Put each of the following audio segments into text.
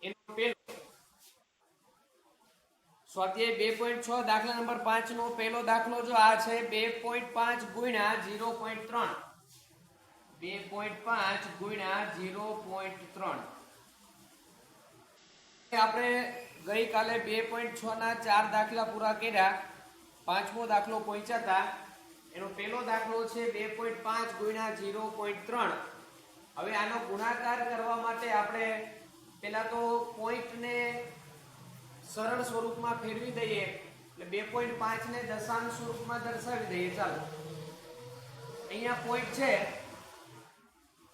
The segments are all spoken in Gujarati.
એનો પેલો સ્વાધ્યાય 2.6 દાખલા નંબર 5 નો પહેલો દાખલો જો આ છે 2.5 ગુણ્યા 0.3 2.5 ગુણ્યા 0.3 આપણે ગઈકાલે 2.6 ના 4 દાખલા પૂરા કર્યા પાંચમો દાખલો પહોંચ્યા હતા એનો પહેલો દાખલો છે 2.5 ગુણ્યા 0.3 હવે આનો ગુણાકાર કરવા માટે આપણે પહેલા તો પોઈન્ટ ને સરળ સ્વરૂપમાં ફેરવી દઈએ એટલે 2.5 ને દશાંશ સ્વરૂપમાં દર્શાવી દઈએ ચાલો અહીંયા પોઈન્ટ છે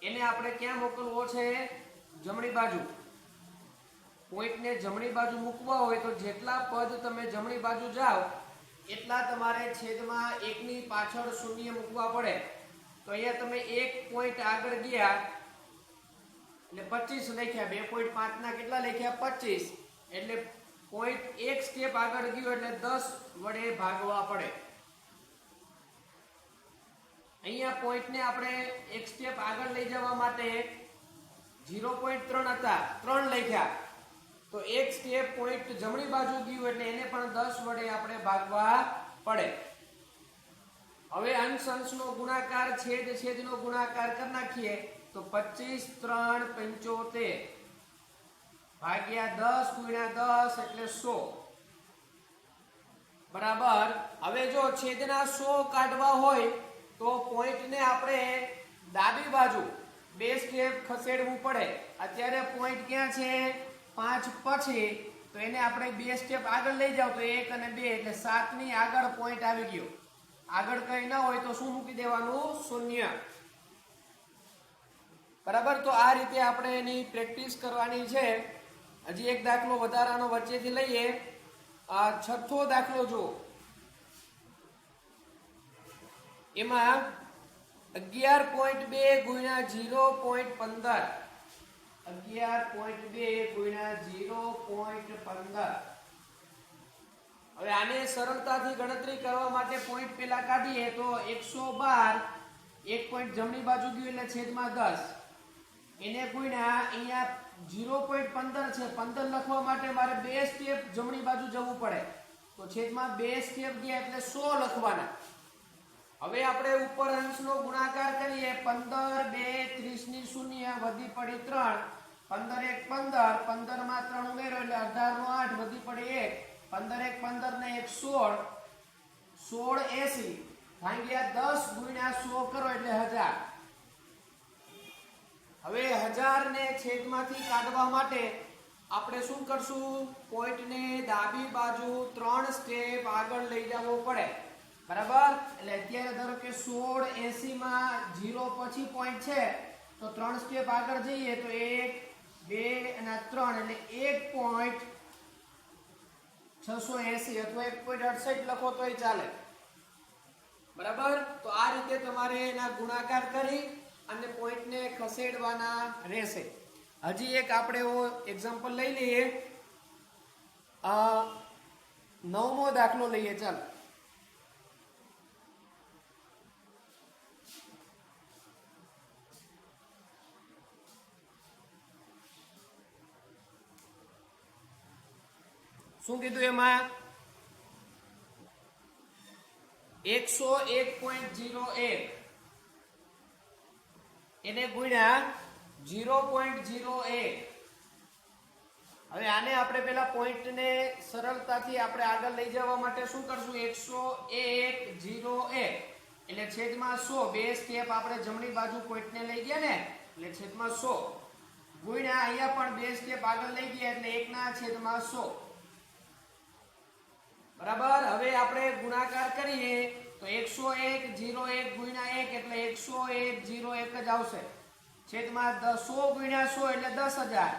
એને આપણે ક્યાં મોકલવો છે જમણી બાજુ પોઈન્ટ ને જમણી બાજુ મૂકવા હોય તો જેટલા પદ તમે જમણી બાજુ જાઓ એટલા તમારે છેદમાં 1 ની પાછળ શૂન્ય મૂકવા પડે તો અહીંયા તમે એક પોઈન્ટ આગળ ગયા એટલે 25 લખ્યા 2.5 ના કેટલા લખ્યા 25 એટલે પોઈન્ટ એક સ્ટેપ આગળ ગયો એટલે 10 વડે ભાગવા પડે અહીંયા પોઈન્ટ ને આપણે એક સ્ટેપ આગળ લઈ જવા માટે 0.3 હતા 3 લખ્યા તો એક સ્ટેપ પોઈન્ટ જમણી બાજુ ગયું એટલે એને પણ 10 વડે આપણે ભાગવા પડે હવે અંશ અંશનો ગુણાકાર છેદ છેદનો ગુણાકાર કરી નાખીએ તો 25 3 75 ભાગ્યા 10 ગુણ્યા 10 એટલે 100 બરાબર હવે જો છેદના 100 કાઢવા હોય તો પોઈન્ટ ને આપણે ડાબી બાજુ બે સ્ટેપ ખસેડવું પડે અત્યારે પોઈન્ટ ક્યાં છે 5 પછી તો એને આપણે બે સ્ટેપ આગળ લઈ જાવ તો 1 અને 2 એટલે 7 ની આગળ પોઈન્ટ આવી ગયો આગળ કઈ ન હોય તો શું મૂકી દેવાનું શૂન્ય બરાબર તો આ રીતે આપણે એની પ્રેક્ટિસ કરવાની છે હજી એક દાખલો વધારાનો વચ્ચેથી લઈએ આ છઠ્ઠો દાખલો જો એમાં 11.2 ગુણ્યા 0.15 11.2 ગુણ્યા 0.15 હવે આને સરળતાથી ગણતરી કરવા માટે પોઈન્ટ પેલા કાઢીએ તો 112 એક પોઈન્ટ જમણી બાજુ ગયું એટલે છેદમાં 10 એને ગુણ્યા અહીંયા 0.15 છે 15 લખવા માટે મારે બે સ્ટેપ જમણી બાજુ જવું પડે તો છેદમાં બે સ્ટેપ ગયા એટલે 100 લખવાના હવે આપણે ઉપર અંશનો ગુણાકાર કરીએ 15 2 30 ની શૂન્ય વધી પડી 3 15 1 15 15 માં 3 ઉમેરો એટલે 18 નો 8 વધી પડી 1 15 1 15 ને 1 16 16 80 ભાગ્યા 10 ગુણ્યા 100 કરો એટલે 1000 હવે 1000 ને છેદમાંથી કાઢવા માટે આપણે શું કરશું પોઈન્ટ ને ડાબી બાજુ 3 સ્ટેપ આગળ લઈ જવો પડે બરાબર એટલે અત્યારે ધારો કે 1680 માં 0 પછી પોઈન્ટ છે તો 3 સ્ટેપ આગળ જઈએ તો 1 2 અને 3 એટલે 1.680 અથવા 1.68 લખો તોય ચાલે બરાબર તો આ રીતે તમારે એના ગુણાકાર કરી અને પોઈન્ટ ને ખસેડવાના રહેશે હજી એક આપણે એક્ઝામ્પલ લઈ લઈએ નવમો દાખલો લઈએ ચાલો શું કીધું એમાં 101.01 એને ગુણ્યા 0.01 હવે આને આપણે પેલા પોઈન્ટ ને સરળતાથી આપણે આગળ લઈ જવા માટે શું કરશું 101.01 એટલે છેદમાં 100 બે સ્ટેપ આપણે જમણી બાજુ પોઈન્ટ ને લઈ ગયા ને એટલે છેદમાં 100 ગુણ્યા અહીંયા પણ બે સ્ટેપ આગળ લઈ ગયા એટલે 1 ના છેદમાં 100 બરાબર હવે આપણે ગુણાકાર કરીએ તો 101.01 ગુણ્યા 1 એટલે 101.01 જ આવશે છેદમાં 100 ગુણ્યા 100 એટલે 10000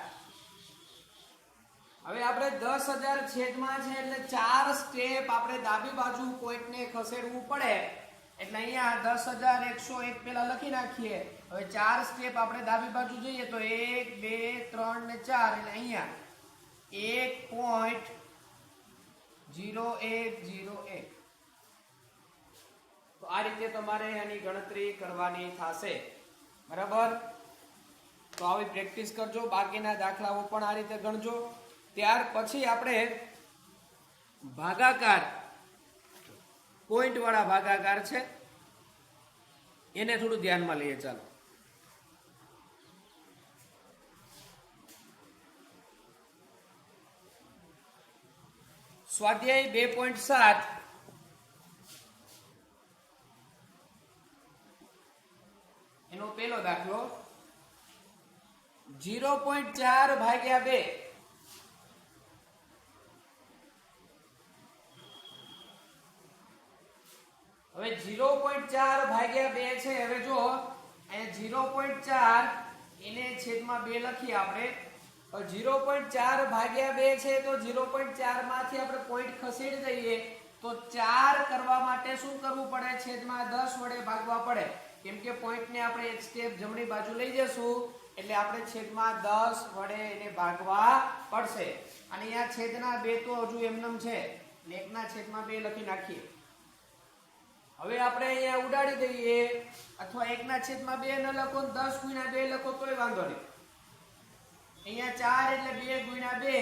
હવે આપણે 10000 છેદમાં છે એટલે 4 સ્ટેપ આપણે ડાબી બાજુ પોઈન્ટ ને ખસેડવું પડે એટલે અહીંયા 10101 પેલા લખી નાખીએ હવે 4 સ્ટેપ આપણે ડાબી બાજુ જઈએ તો 1 2 3 ને 4 એટલે અહીંયા 1.0101 તો આ રીતે તમારે આની ગણતરી કરવાની થશે બરાબર તો આવી પ્રેક્ટિસ કરજો, બાકીના દાખલાઓ પણ આ રીતે ગણજો. ત્યાર પછી આપણે ભાગાકાર, પોઈન્ટ વાળા ભાગાકાર છે એને થોડું ધ્યાનમાં લઈએ. ચાલો સ્વાધ્યાય 2.7 એનો પહેલો દાખલો 0.4 ભાગ્યા 2. હવે 0.4 ભાગ્યા 2 છે. હવે જો અહીંયા 0.4 એને છેદમાં 2 લખીએ આપણે. 0.4 ભાગ્યા 2 છે તો 0.4 માંથી આપણે પોઈન્ટ ખસેડી દઈએ તો 4 કરવા માટે શું કરવું પડે? છેદમાં 10 વડે ભાગવા પડે. કેમ કે પોઈન્ટ ને આપણે એક સ્ટેપ જમણી બાજુ લઈ જશું એટલે આપણે છેદમાં 10 વડે એને ભાગવા પડશે. અને અહીંયા છેદના 2 તો હજુ એમનેમ છે એટલે 1/2 લખી નાખીએ. હવે આપણે અહીંયા ઉડાડી દઈએ અથવા 1/2 ન લખો 10 × 2 લખો તોય વાંધો નહીં. અહીંયા 4 એટલે 2 × 2,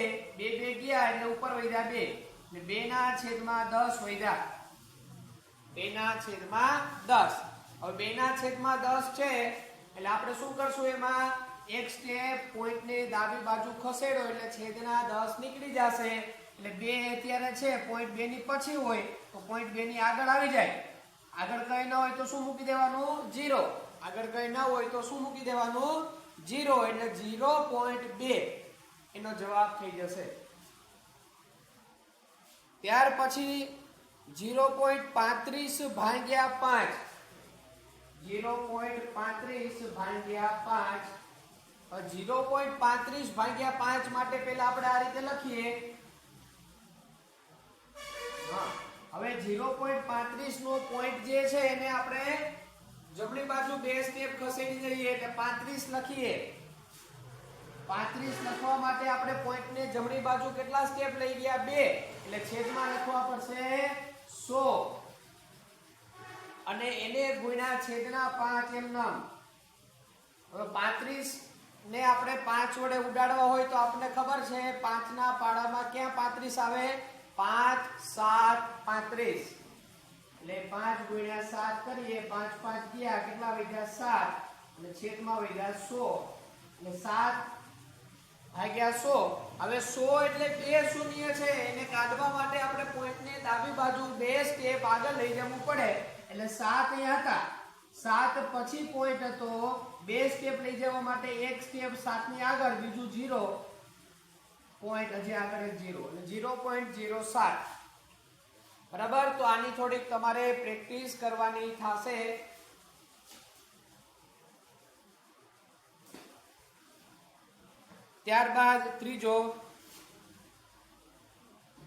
2 ગયા એટલે ઉપર વધ્યા 2 ને 2/10 વધ્યા 2/10. હવે 2/10 છે એટલે આપણે શું કરશું? એમાં એક સ્ટેપ પોઈન્ટ ને ડાબી બાજુ ખસેડો એટલે છેદના 10 નીકળી જશે. એટલે 2 અત્યારે છે પોઈન્ટ 2 ની પછી હોય તો પોઈન્ટ 2 ની આગળ આવી જાય. આગળ કઈ ન હોય તો શું મૂકી દેવાનું? 0. આગળ કઈ ન હોય તો શું મૂકી દેવાનું? 0. એટલે 0.2 એનો જવાબ થઈ જશે. ત્યાર પછી 0.35 ભાગ્યા 5. 0.35 ભાગ્યા 5. 0.35 ભાગ્યા 5 માટે પહેલા આપણે આ રીતે લખીએ. હવે 0.35 નો પોઈન્ટ જે છે એને આપણે જમણી બાજુ 2 સ્ટેપ ખસેડી દઈએ એટલે 35 લખીએ. 35 લખવા માટે આપણે પોઈન્ટ ને જમણી બાજુ કેટલા સ્ટેપ લઈ ગયા? 2 એટલે છેદમાં લખવા પડશે 100 અને એને ગુણ્યા છેદના 5 એમ નામ. હવે 35 ને આપણે 5 વડે ઉડાડવા હોય તો આપણને ખબર છે 5 ના પાડામાં ક્યાં 35 આવે? 5 7 35 એટલે 5 × 7 કરીએ. 5 5 ગયા કેટલા વધ્યા? 7 અને છેદમાં વધ્યા 100 એટલે 7/100. હવે 100 એટલે 2 શૂન્ય છે એને કાઢવા માટે આપણે પોઈન્ટ ને ડાબી બાજુ 2 સ્ટેપ આગળ લઈ જવું પડે. એટલે 7 અહીંયા હતા, 7 પછી પોઈન્ટ હતો, 2 સ્ટેપ લઈ જવા માટે એક સ્ટેપ 7 ની આગળ, બીજું 0 પોઈન્ટ હજી આગળ 0 એટલે 0.07. બરાબર. તો આની થોડીક તમારે પ્રેક્ટિસ કરવાની થશે. ત્યારબાદ ત્રીજો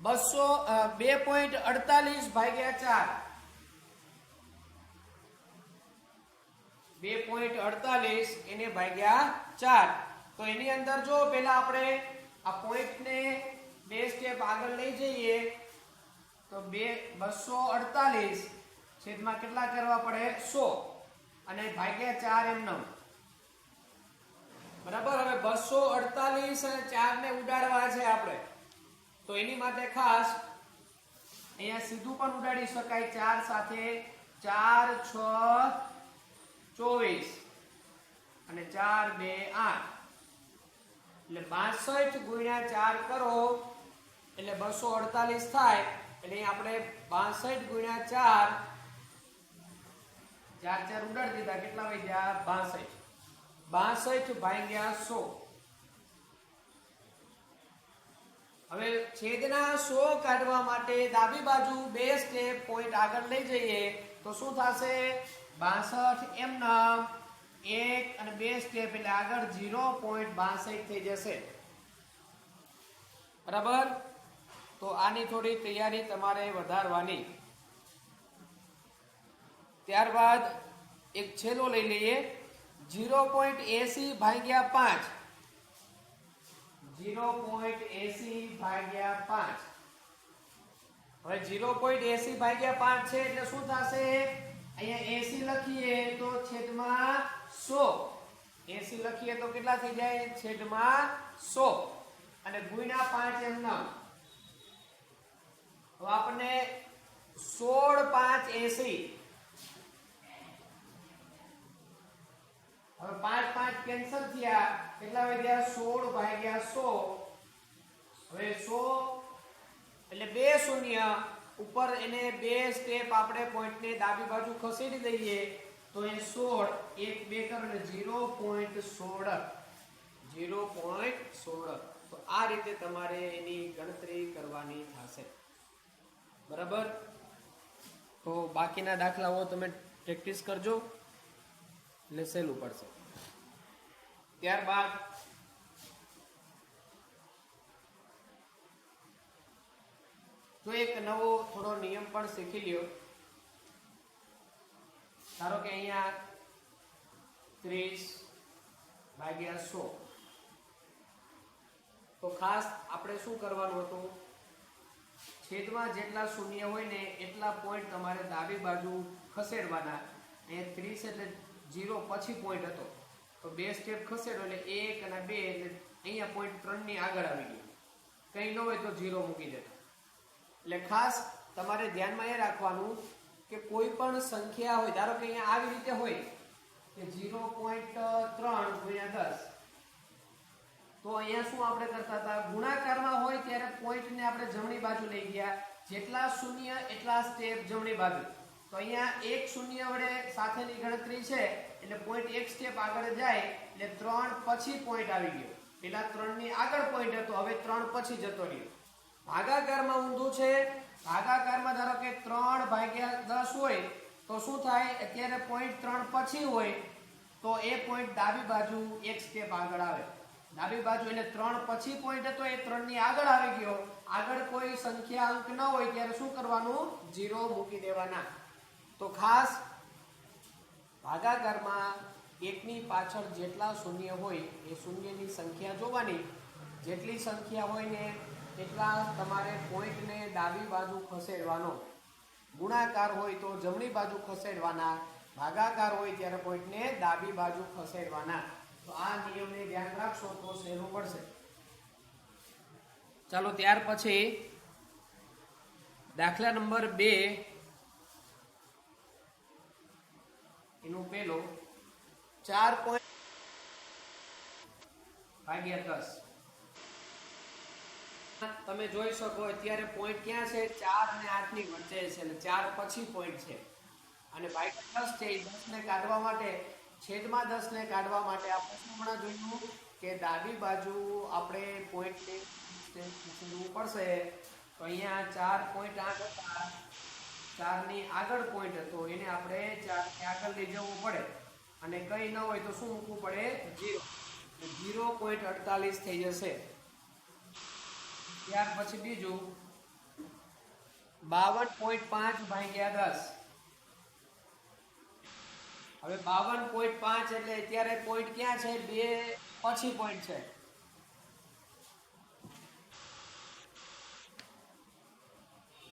2.48 ભાગ્યા 4. 2.48 એને ભાગ્યા 4. તો એની અંદર જો પહેલા આપણે આ પોઈન્ટ ને 2 સ્ટેપ આગળ લઈ જઈએ તો 248 છેદમાં કેટલા કરવા પડે? 100 અને ભાગ્યા 4 એમનેમ. બરાબર. હવે 248 અને 4 ને ઉડાડવા છે આપણે તો એની માટે ખાસ અહીંયા સીધું પણ ઉડાડી શકાય. 4 સાથે 4 6 24 અને 4 2 8 એટલે 62 × 4 કરો એટલે 248 થાય. એટલે આપણે 62 × 4 4 ઉડાડી દીધા કેટલા વધ્યા? 62. 62/100. હવે છેદના 100 કાઢવા માટે ડાબી બાજુ 2 સ્ટેપ પોઈન્ટ આગળ લઈ જઈએ તો શું થશે? 62 એમનામ 1 અને 2 સ્ટેપ એટલે આગળ 0.62 થઈ જશે. બરાબર. તો આની થોડી તૈયારી તમારે વધારવાની. ત્યારબાદ એક છેલ્લો લઈ લઈએ 0.80 ભાગ્યા 5. 0.80 ભાગ્યા 5. હવે 0.80 ભાગ્યા 5 છે એટલે શું થશે? અહીંયા 80 લખીએ તો છેદમાં 100 80 લખીએ તો કેટલા થઈ જાય છેદમાં 100 અને ગુણ્યા 5 એમ નામ તો આપણને 16 5 80 હવે 5 5 કેન્સલ થયા કેટલા વધ્યા 16 ભાગ્યા 100 હવે 100 એટલે બે શૂન્ય ઉપર એને બે સ્ટેપ આપણે પોઈન્ટને ડાબી બાજુ ખસેડી દઈએ તો એ 16 એક બે કરે 0.16 0.16 તો આ રીતે તમારે એની ગણતરી કરવાની થશે બરાબર તો બાકીના દાખલાઓ તમે પ્રેક્ટિસ કરજો એટલે સહેલું પડશે ત્યારબાદ તો એક નવો થોડો નિયમ પણ શીખી લ્યો ધારો કે અહીંયા 30 ભાગ્યા 100 તો ખાસ આપણે શું કરવાનું હતું છેદમાં જેટલા શૂન્ય હોય ને એટલા પોઈન્ટ તમારે ડાબી બાજુ ખસેડવાના અહીંયા 30 એટલે 0 પછી પોઈન્ટ હતો તો બે સ્ટેપ ખસેડો એટલે 1 અને 2 એટલે અહીંયા પોઈન્ટ 3 ની આગળ આવી ગયો કંઈ ન હોય તો 0 મૂકી દેતો એટલે ખાસ તમારે ધ્યાનમાં એ રાખવાનું કે કોઈ પણ સંખ્યા હોય ધારો કે અહીંયા આવી રીતે હોય કે 0.3 ગુણ્યા 10 તો અહીંયા શું આપણે કરતા હતા ગુણાકારમાં હોય ત્યારે પોઈન્ટને આપણે જમણી બાજુ લઈ ગયા જેટલા શૂન્ય એટલા સ્ટેપ જમણી બાજુ તો અહીંયા એક શૂન્ય વડે સાથેની ગણતરી છે એટલે પોઈન્ટ એક સ્ટેપ આગળ જાય એટલે 3 પછી પોઈન્ટ આવી ગયો પેલા 3 ની આગળ પોઈન્ટ હતો હવે 3 પછી જતો રહ્યો ભાગાકારમાં ઊંધું છે ભાગાકારમાં ધારો કે 3 ભાગ્યા 10 હોય તો શું થાય અત્યારે પોઈન્ટ 3 પછી હોય તો એ પોઈન્ટ ડાબી બાજુ એક સ્ટેપ આગળ આવે ડાબી બાજુ એટલે 3 પછી પોઈન્ટ હતો એ 3 ની આગળ આવી ગયો આગળ કોઈ સંખ્યા અંક ન હોય ત્યારે શું કરવાનું 0 મૂકી દેવાના તો ખાસ ભાગાકારમાં એકની પાછળ જેટલા શૂન્ય હોય એ શૂન્યની સંખ્યા જોવાની જેટલી સંખ્યા હોય ને એટલા તમારે પોઈન્ટને ડાબી બાજુ ખસેડવાનો ગુણાકાર હોય તો જમણી બાજુ ખસેડવાના ભાગાકાર હોય ત્યારે પોઈન્ટને ડાબી બાજુ ખસેડવાના તો આ નિયમને ધ્યાન રાખશો તો સહેલું પડશે ચાલો ત્યાર પછી દાખલા નંબર 2 એનું પેલો 4 ભાગ્યા 10 તમે જોઈ શકો અત્યારે પોઈન્ટ ક્યાં છે 4 અને 8 ની વચ્ચે છે એટલે 4 પછી પોઈન્ટ છે અને ભાગ્યા 10 છે એ 10 ને કાઢવા માટે છેદમાં 10 ને કાઢવા માટે આપણે શું હમણાં જોયું કે ડાબી બાજુ આપણે પોઈન્ટ ખસેડવું પડશે તો અહીંયા 4.8 હતા 4 ની આગળ પોઈન્ટ હતો એને આપણે 4 ની આગળ લઈ જવું પડે અને કંઈ ન હોય તો શું મૂકવું પડે 0 0.48 થઈ જશે ત્યાર પછી બીજું 52.5 ભાગ્યા 10 હવે 52.5 એટલે અત્યારે પોઈન્ટ ક્યાં છે 2 પછી પોઈન્ટ છે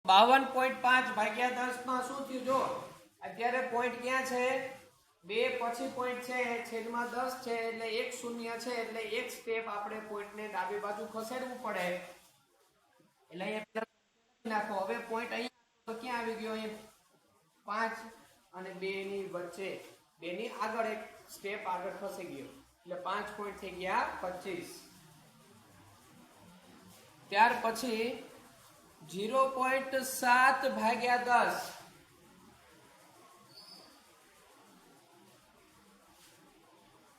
52.5 ભાગ્યા 10 માં શું થયું જો અત્યારે પોઈન્ટ ક્યાં છે 2 પછી પોઈન્ટ છે છેદમાં 10 છે એટલે એક શૂન્ય છે એટલે એક સ્ટેપ આપણે પોઈન્ટને ડાબી બાજુ ખસેડવું પડે એટલે અહીંયા નાખો હવે પોઈન્ટ અહીંયા તો ક્યાં આવી ગયો અહીંયા 5 અને 2 ની વચ્ચે 2 ની આગળ એક સ્ટેપ આગળ ખસી ગયો એટલે 5 પોઈન્ટ થઈ ગયા 25 ત્યાર પછી 0.7 ભાગ્યા 10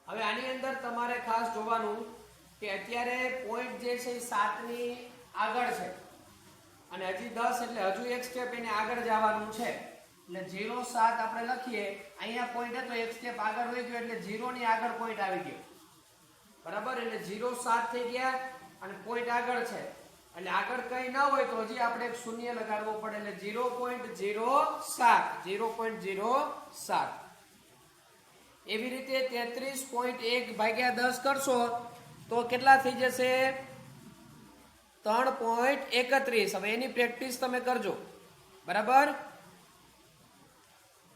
હવે આની અંદર તમારે ખાસ જોવાનું કે અત્યારે પોઈન્ટ જે છે એ 7 ની આગળ છે અને હજી 10 એટલે હજુ એક સ્ટેપ એને આગળ જવાનું છે એટલે 0.7 આપણે લખીએ અહીંયા પોઈન્ટ હતો એક સ્ટેપ આગળ વહી ગયો એટલે 0 ની આગળ પોઈન્ટ આવી ગયો બરાબર એટલે 0.7 થઈ ગયા અને પોઈન્ટ આગળ છે એટલે આગળ કંઈ ન હોય તો હજી આપણે એક શૂન્ય લગાડવો પડે એટલે 0.07 0.07 એવી રીતે 33.1 ભાગ્યા 10 કરશો તો કેટલા થઈ જશે 3.31 હવે એની પ્રેક્ટિસ તમે કરજો બરાબર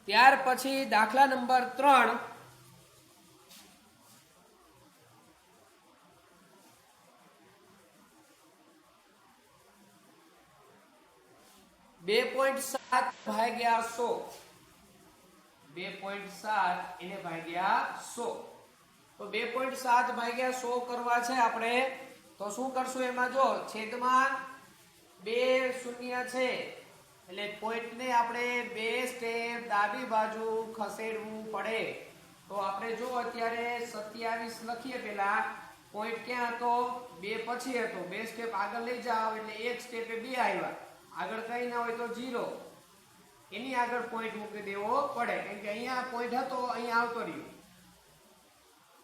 ત્યાર પછી દાખલા નંબર 3 2.7 ભાગ્યા 100, 2.7 એને ભાગ્યા 100. તો 2.7 ભાગ્યા 100 કરવા છે આપણે, તો શું કરશું? એમાં જો છેદમાં 2 શૂન્ય છે એટલે પોઈન્ટ ને આપણે 2 સ્ટેપ ડાબી બાજુ ખસેડવું પડે. તો આપણે જો અત્યારે 27 લખીએ, પેલા પોઈન્ટ ક્યાં હતો? 2 પછી હતો. 2 સ્ટેપ આગળ લઈ જાઓ એટલે એક સ્ટેપે 2 આવ્યા, આગળ કઈ ના હોય તો 0, એની આગળ પોઈન્ટ મૂકી દેવો પડે, કેમ કે અહીંયા પોઈન્ટ હતો, અહીંયા આવતો રહ્યો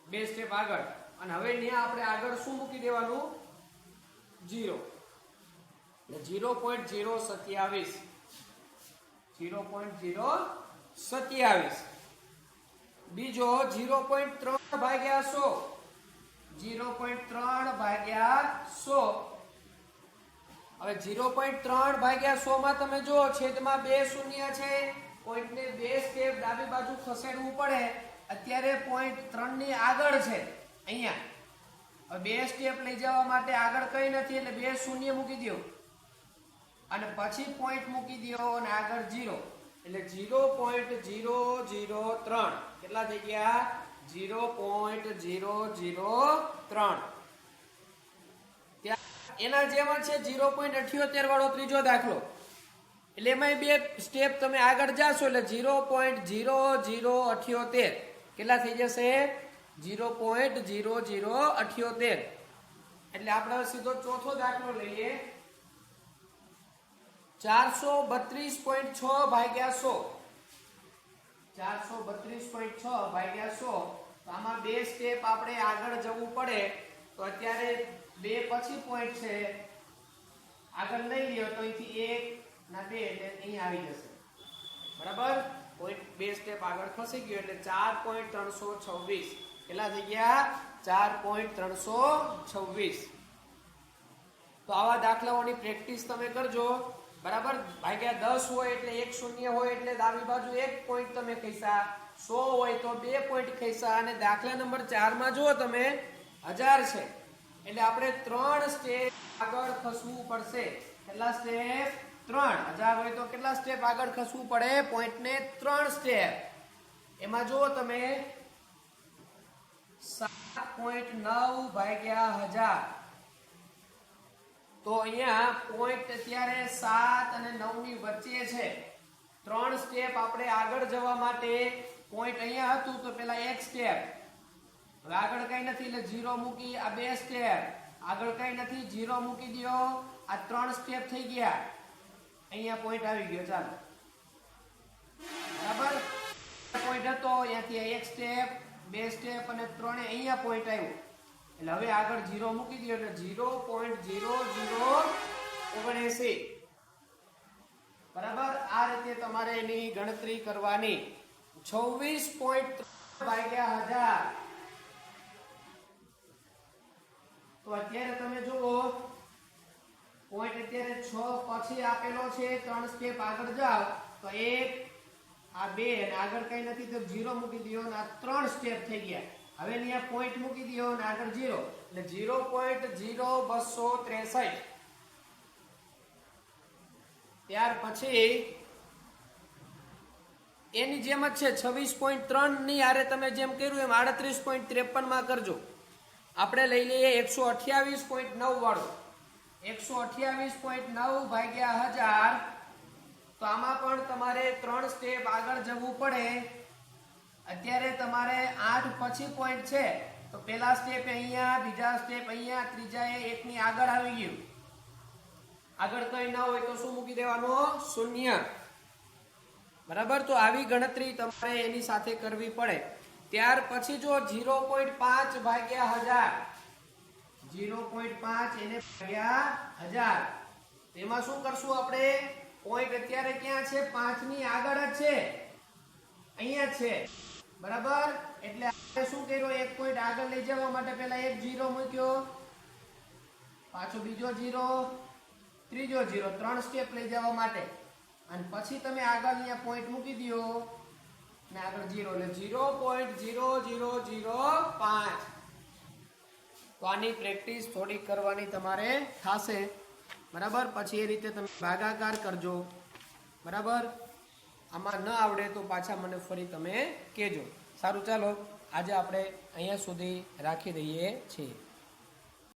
2 સ્ટેપ આગળ, અને હવે ત્યાં આપણે આગળ શું મૂકી દેવાનું? 0. એટલે 0.027, 0.027. બીજો 0.3 ભાગ્યા 100, 0.3 ભાગ્યા 100. હવે 0.3 ભાગ્યા 100 માં તમે જો છેદમાં 2 શૂન્ય છે, પોઈન્ટ ને 2 સ્ટેપ ડાબી બાજુ ખસેડવું પડે. અત્યારે પોઈન્ટ 3 ની આગળ છે અહીંયા. હવે 2 સ્ટેપ લઈ જવા માટે આગળ કઈ નથી એટલે 2 શૂન્ય મૂકી દો અને પછી પોઈન્ટ મૂકી દો અને આગળ 0, એટલે 0.003. કેટલા થઈ ગયા? 0.003. એના જેમ છે 0.78 વાળો ત્રીજો દાખલો, એટલે એમાં 2 સ્ટેપ તમે આગળ જાશો એટલે 0.0078. કેટલા થઈ જશે? 0.0078. એટલે આપણે સીધો ચોથો દાખલો લઈએ. 432.6 ભાગ્યા 100, 432.6 ભાગ્યા 100. તો આમાં 2 સ્ટેપ આપણે આગળ જવું પડે. તો અત્યારે 2 પછી પોઈન્ટ છે, આગળ લઈ લ્યો તો અહીંથી 1 ના 2 એટલે અહીં આવી જશે. બરાબર? પોઈન્ટ 2 સ્ટેપ આગળ ખસી ગયો એટલે 4.326. કેટલા થઈ ગયા? 4.326. તો આવા દાખલાઓની પ્રેક્ટિસ તમે કરજો. બરાબર? ભાગ્યા 10 હોય એટલે 1 શૂન્ય હોય એટલે ડાબી બાજુ 1 પોઈન્ટ તમે ખઈસા, 100 હોય તો 2 પોઈન્ટ ખઈસા. અને દાખલા નંબર 4 માં જો તમે 1000 છે એટલે આપણે 3 સ્ટેપ આગળ ખસવું પડશે. કેટલા સ્ટેપ? 3. 1000 હોય તો કેટલા સ્ટેપ આગળ ખસવું પડે? પોઈન્ટ ને 3 સ્ટેપ. એમાં જો તમે 7.9 ભાગ્યા 1000. તો અહીંયા પોઈન્ટ અત્યારે 7 અને 9 ની વચ્ચે છે. 3 સ્ટેપ આપણે આગળ જવા માટે, પોઈન્ટ અહીંયા હતું તો પેલા 1 સ્ટેપ, હવે આગળ કઈ નથી એટલે 0 મૂકી, આ 2 સ્ટેપ આગળ કઈ નથી, 0 મૂકી દો. આ 3 સ્ટેપ થઈ ગયા, અહીંયા પોઈન્ટ આવી ગયો. ચાલો, બરાબર? પોઈન્ટ હતો અહીંયાથી 1 સ્ટેપ, 2 સ્ટેપ અને 3 અહીંયા પોઈન્ટ આવ્યો એટલે હવે આગળ 0 મૂકી દો એટલે 0.0079. બરાબર? આ રીતે તમારે એની ગણતરી કરવાની. 26.3 ભાગ્યા 1000. તો અત્યારે તમે જુઓ પોઈન્ટ અત્યારે 6 પછી આપેલો છે, 3 સ્ટેપ આગળ જાઓ તો 1, આ 2 અને આગળ કઈ નથી તો 0 મૂકી દો અને આ 3 સ્ટેપ થઈ ગયા. હવે અહીંયા પોઈન્ટ મૂકી દો અને આગળ 0 એટલે 0.0263. ત્યાર પછી એની જેમ જ છે 26.3 ની આરે તમે જેમ કર્યું એમ 38.53 માં કરજો. આપણે લઈ લઈએ 128.9 વાળો. 128.9 ભાગ્યા 1000. તો આમાં પણ તમારે 3 સ્ટેપ આગળ જવું પડે. અત્યારે તમારે 8 પછી પોઈન્ટ છે તો પેલા સ્ટેપ અહીંયા, બીજા સ્ટેપ અહીંયા, ત્રીજા એ 1 ની આગળ આવી ગયું. આગળ કઈ ના હોય તો શું મૂકી દેવાનું? 0. બરાબર? તો આવી ગણતરી તમારે એની સાથે કરવી પડે. ત્યાર પછી જો 0.5 ભાગ્યા 1000, 0.5 એને ભાગ્યા 1000. તેમાં શું કરશું આપણે? પોઈન્ટ અત્યારે ક્યાં છે? 5 ની આગળ જ છે, અહીંયા છે. બરાબર? એટલે આપણે શું કર્યું? 1 પોઈન્ટ આગળ લઈ જવા માટે પહેલા 1 0 મૂક્યો, પાછો બીજો 0, ત્રીજો 0, 3 સ્ટેપ લઈ જવા માટે. અને પછી તમે આગળ અહીંયા પોઈન્ટ મૂકી દો ને આગળ 0 એટલે 0.0005. તો આની પ્રેક્ટિસ થોડી કરવાની તમારે થશે. બરાબર? પછી એ રીતે તમે ભાગાકાર કરજો. બરાબર, આમાં ન આવડે તો પાછા મને ફરી તમે કહેજો. સારું, ચાલો આજે આપણે અહીંયા સુધી રાખી દઈએ છીએ.